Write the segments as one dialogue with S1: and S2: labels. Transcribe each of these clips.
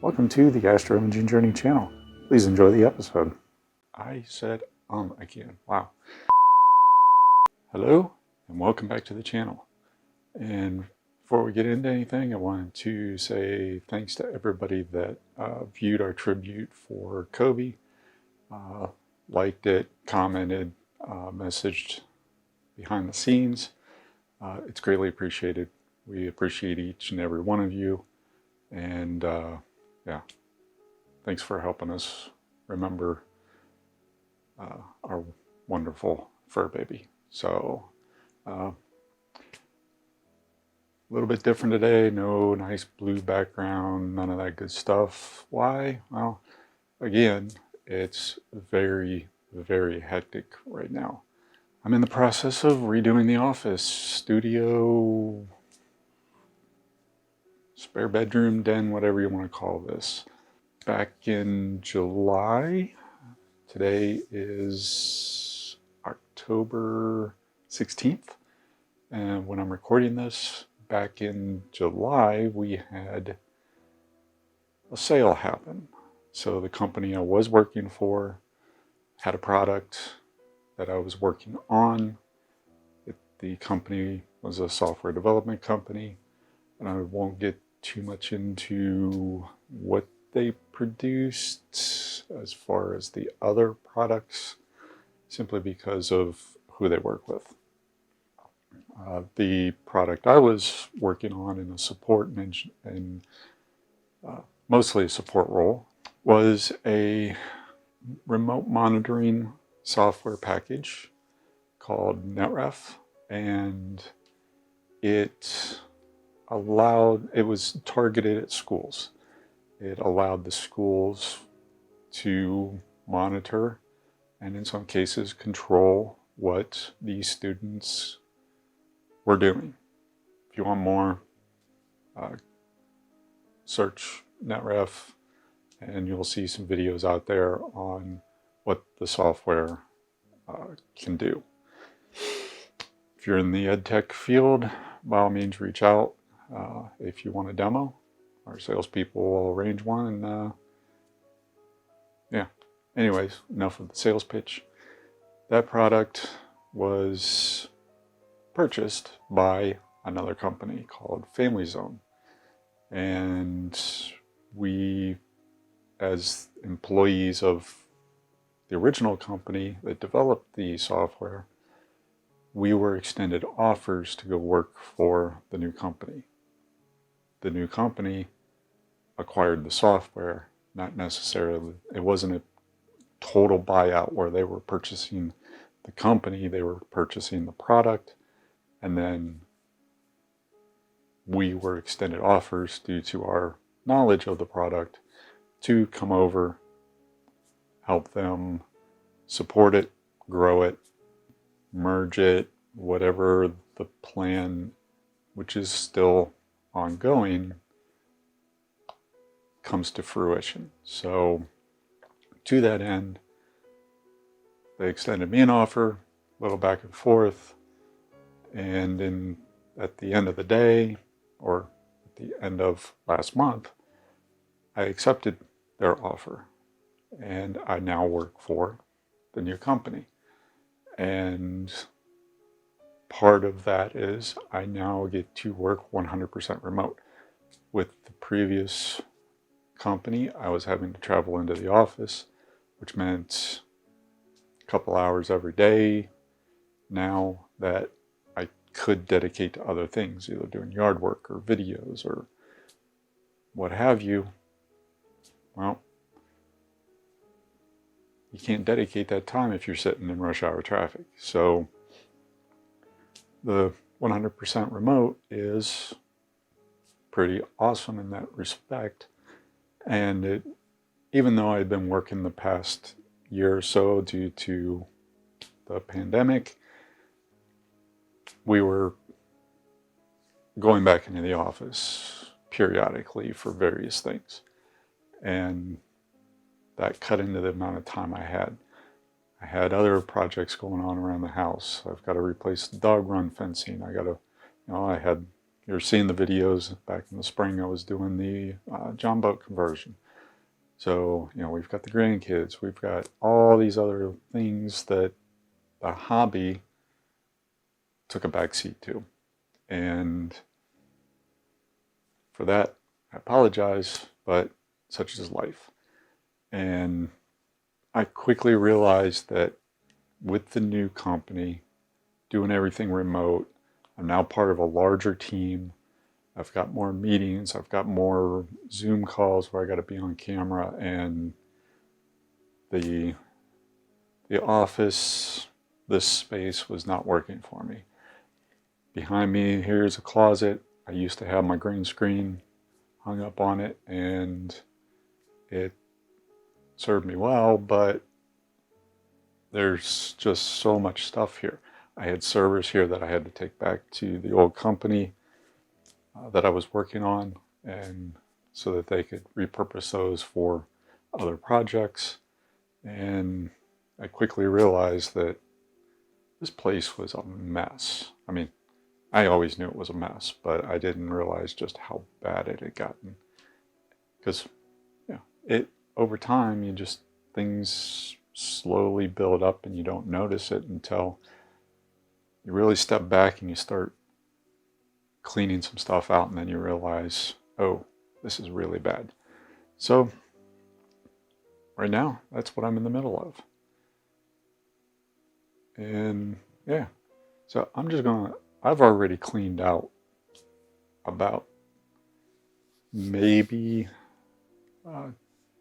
S1: Welcome to the Astro Imaging Journey channel. Please enjoy the episode. I said again. Wow. Hello and welcome back to the channel. And before we get into anything, I wanted to say thanks to everybody that viewed our tribute for Koby, liked it, commented, messaged behind the scenes. It's greatly appreciated. We appreciate each and every one of you. And yeah, thanks for helping us remember our wonderful fur baby. So a little bit different today. No nice blue background, none of that good stuff. Why? Well, again, it's very, very hectic right now. I'm in the process of redoing the office, studio, spare bedroom, den, whatever you want to call this. Back in July, today is October 16th, and when I'm recording this, back in July, we had a sale happen. So the company I was working for had a product that I was working on. The company was a software development company, and I won't get too much into what they produced as far as the other products, simply because of who they work with. The product I was working on in a support and mostly a support role was a remote monitoring software package called Netref, and it was targeted at schools. It allowed the schools to monitor and in some cases control what these students were doing. If you want more, search Netref and you'll see some videos out there on what the software can do. If you're in the EdTech field, by all means reach out. If you want a demo, our salespeople will arrange one. And yeah, anyways, enough of the sales pitch. That product was purchased by another company called Family Zone. And we, as employees of the original company that developed the software, we were extended offers to go work for the new company. The new company acquired the software, not necessarily, it wasn't a total buyout where they were purchasing the company, they were purchasing the product, and then we were extended offers due to our knowledge of the product to come over, help them support it, grow it, merge it, whatever the plan, which is still ongoing, comes to fruition. So to that end, they extended me an offer, a little back and forth, and at the end of the day, or at the end of last month, I accepted their offer, and I now work for the new company. And part of that is I now get to work 100% remote. With the previous company, I was having to travel into the office, which meant a couple hours every day. Now that I could dedicate to other things, either doing yard work or videos or what have you, well, you can't dedicate that time if you're sitting in rush hour traffic. So the 100% remote is pretty awesome in that respect. And even though I'd been working the past year or so due to the pandemic, we were going back into the office periodically for various things. And that cut into the amount of time I had. I had other projects going on around the house. I've got to replace the dog run fencing. I had you're seeing the videos back in the spring. I was doing the John boat conversion. So, we've got the grandkids. We've got all these other things that the hobby took a backseat to. And for that, I apologize, but such is life. And I quickly realized that with the new company, doing everything remote, I'm now part of a larger team. I've got more meetings. I've got more Zoom calls where I got to be on camera, and the office, this space was not working for me. Behind me, here's a closet. I used to have my green screen hung up on it, and it served me well, but there's just so much stuff here. I had servers here that I had to take back to the old company that I was working on, and so that they could repurpose those for other projects. And I quickly realized that this place was a mess. I mean, I always knew it was a mess, but I didn't realize just how bad it had gotten. Because, over time, things slowly build up and you don't notice it until you really step back and you start cleaning some stuff out, and then you realize, oh, this is really bad. So right now, that's what I'm in the middle of. And so I've already cleaned out about maybe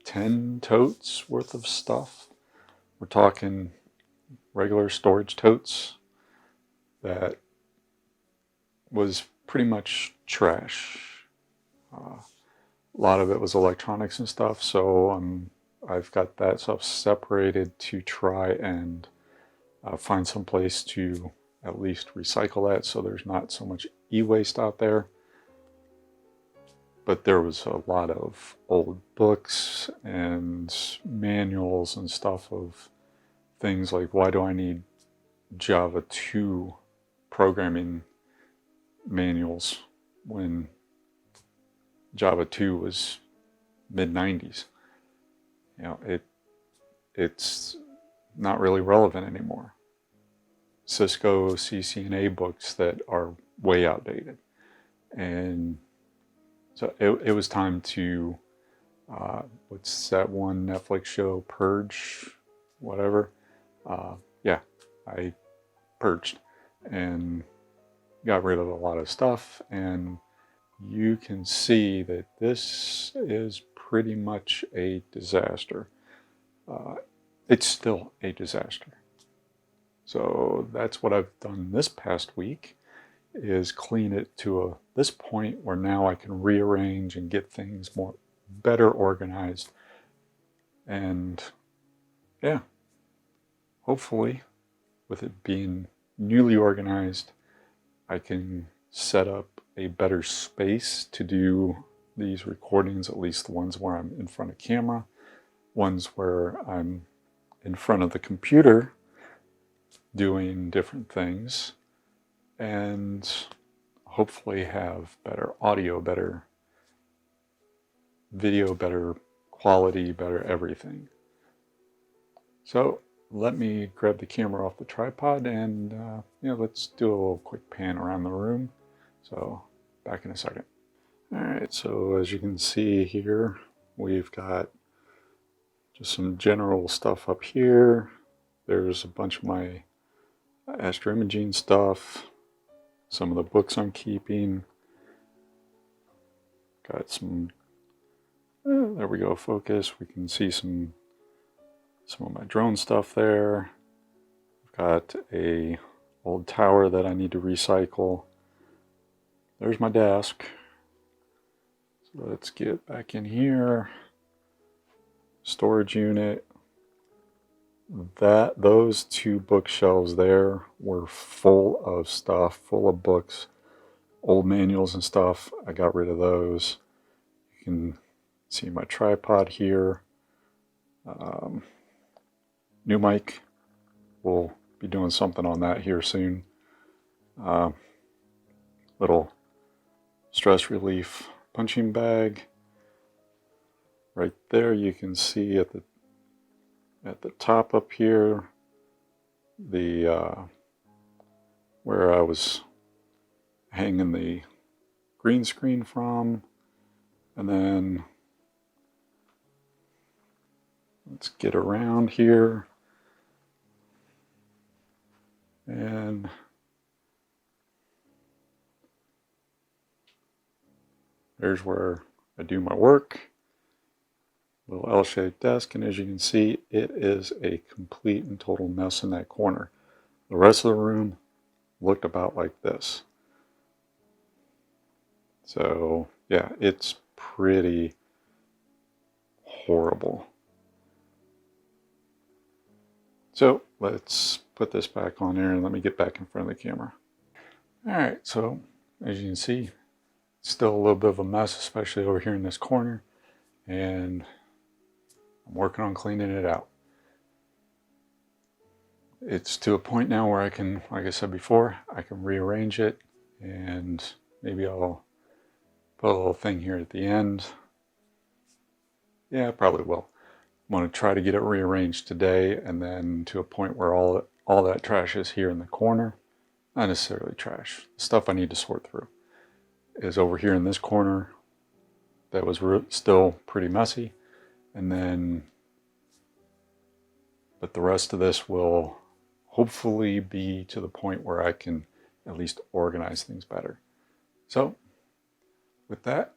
S1: 10 totes worth of stuff. We're talking regular storage totes that was pretty much trash. A lot of it was electronics and stuff, so I've got that stuff separated to try and find some place to at least recycle that, so there's not so much e-waste out there. But there was a lot of old books and manuals and stuff of things like, why do I need Java 2 programming manuals when Java 2 was mid-90s? It's not really relevant anymore. Cisco CCNA books that are way outdated. And so it was time to, what's that one Netflix show, Purge, whatever. I purged and got rid of a lot of stuff, and you can see that this is pretty much a disaster. It's still a disaster. So that's what I've done this past week, is clean it to this point where now I can rearrange and get things better organized. And hopefully with it being newly organized, I can set up a better space to do these recordings, at least the ones where I'm in front of camera, ones where I'm in front of the computer doing different things, and hopefully have better audio, better video, better quality, better everything. So let me grab the camera off the tripod and let's do a little quick pan around the room. So back in a second. All right, so as you can see here, we've got just some general stuff up here. There's a bunch of my astroimaging stuff, some of the books I'm keeping. Got some, there we go, focus. We can see some of my drone stuff there. I've got a old tower that I need to recycle. There's my desk. So let's get back in here. Storage unit. Those two bookshelves there were full of stuff, full of books, old manuals and stuff. I got rid of those. You can see my tripod here. New mic. We'll be doing something on that here soon. Little stress relief punching bag. Right there you can see at the top up here the where I was hanging the green screen from, and then let's get around here, and there's where I do my work. Little L-shaped desk, and as you can see, it is a complete and total mess in that corner. The rest of the room looked about like this. So yeah, it's pretty horrible. So let's put this back on there and let me get back in front of the camera. Alright, so as you can see, it's still a little bit of a mess, especially over here in this corner, and I'm working on cleaning it out. It's to a point now where I can, like I said before, I can rearrange it, and maybe I'll put a little thing here at the end. Yeah, I probably will. I want to try to get it rearranged today, and then to a point where all that trash is here in the corner. Not necessarily trash. The stuff I need to sort through is over here in this corner that was still pretty messy. And then, but the rest of this will hopefully be to the point where I can at least organize things better. So with that,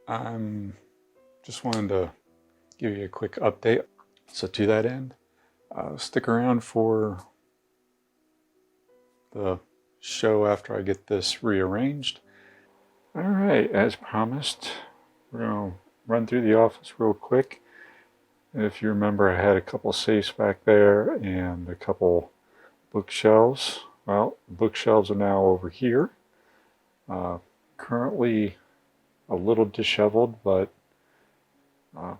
S1: I'm just wanted to give you a quick update. So to that end, stick around for the show after I get this rearranged. All right, as promised, we're going to run through the office real quick. If you remember, I had a couple safes back there and a couple bookshelves. Well, the bookshelves are now over here. Currently a little disheveled, but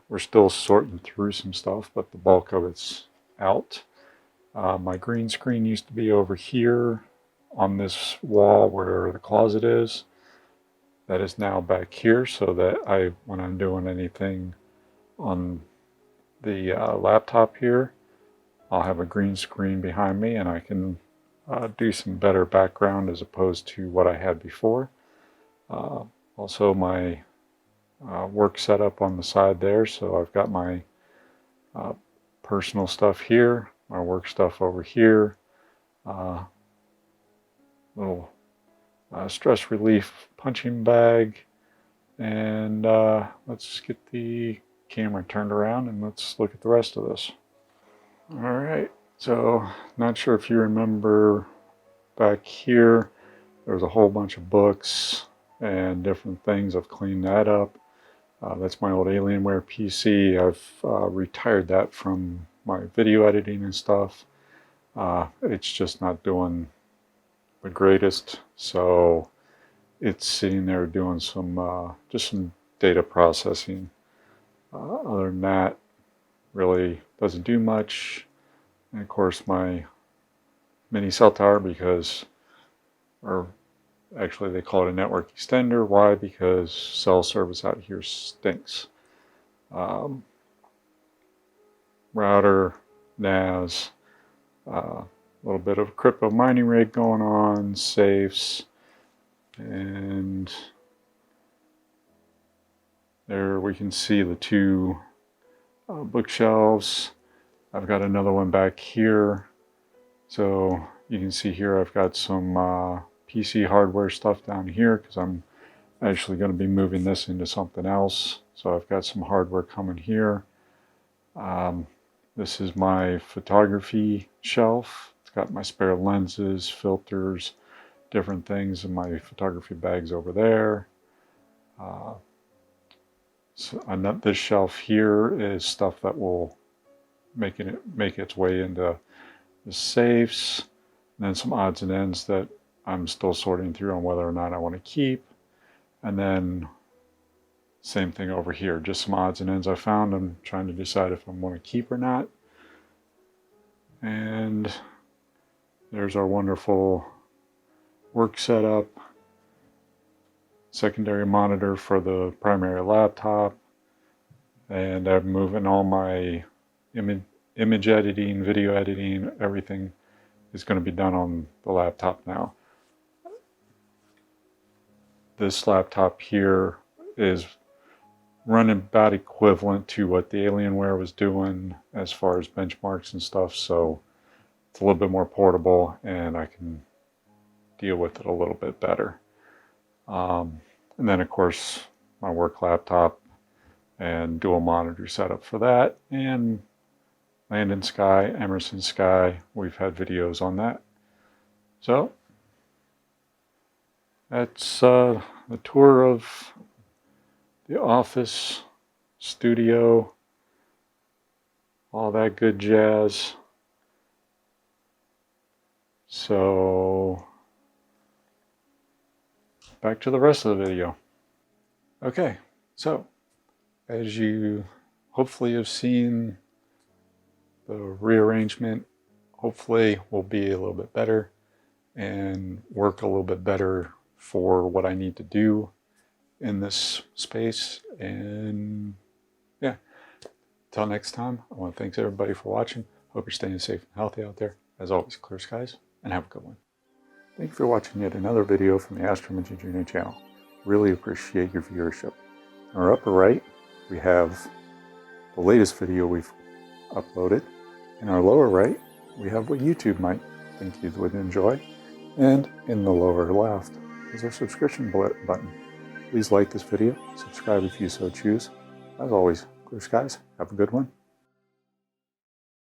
S1: we're still sorting through some stuff, but the bulk of it's out. My green screen used to be over here on this wall where the closet is. That is now back here, so that when I'm doing anything on the laptop here, I'll have a green screen behind me and I can do some better background as opposed to what I had before. Also my work setup on the side there, so I've got my personal stuff here, my work stuff over here, little stress relief punching bag, and let's get the camera turned around and let's look at the rest of this. Alright, so not sure if you remember back here, there was a whole bunch of books and different things. I've cleaned that up. That's my old Alienware PC. I've retired that from my video editing and stuff. It's just not doing the greatest, so it's sitting there doing some just some data processing. Other than that, really doesn't do much. And of course my mini cell tower, or actually they call it a network extender. Why? Because cell service out here stinks. Router, NAS, a little bit of crypto mining rig going on, safes, and there we can see the two bookshelves. I've got another one back here, so you can see here I've got some PC hardware stuff down here because I'm actually going to be moving this into something else. So I've got some hardware coming here. This is my photography shelf. It's got my spare lenses, filters, different things in my photography bags over there. So this shelf here is stuff that will make its way into the safes, and then some odds and ends that I'm still sorting through on whether or not I want to keep. And then same thing over here, just some odds and ends I found. I'm trying to decide if I want to keep or not. And there's our wonderful work setup. secondary monitor for the primary laptop, and I'm moving all my image editing, video editing, everything is going to be done on the laptop now. This laptop here is running about equivalent to what the Alienware was doing as far as benchmarks and stuff, so it's a little bit more portable and I can deal with it a little bit better. And then of course my work laptop and dual monitor setup for that, and Landon Sky, Emerson Sky, we've had videos on that. So that's the tour of the office, studio, all that good jazz. So back to the rest of the video. Okay, so as you hopefully have seen, the rearrangement hopefully will be a little bit better and work a little bit better for what I need to do in this space. And yeah, till next time, I want to thank everybody for watching. Hope you're staying safe and healthy out there. As always, clear skies and have a good one. Thank you for watching yet another video from the Astroimaging Junior channel. Really appreciate your viewership. In our upper right, we have the latest video we've uploaded. In our lower right, we have what YouTube might think you would enjoy. And in the lower left is our subscription button. Please like this video, subscribe if you so choose. As always, clear skies, have a good one,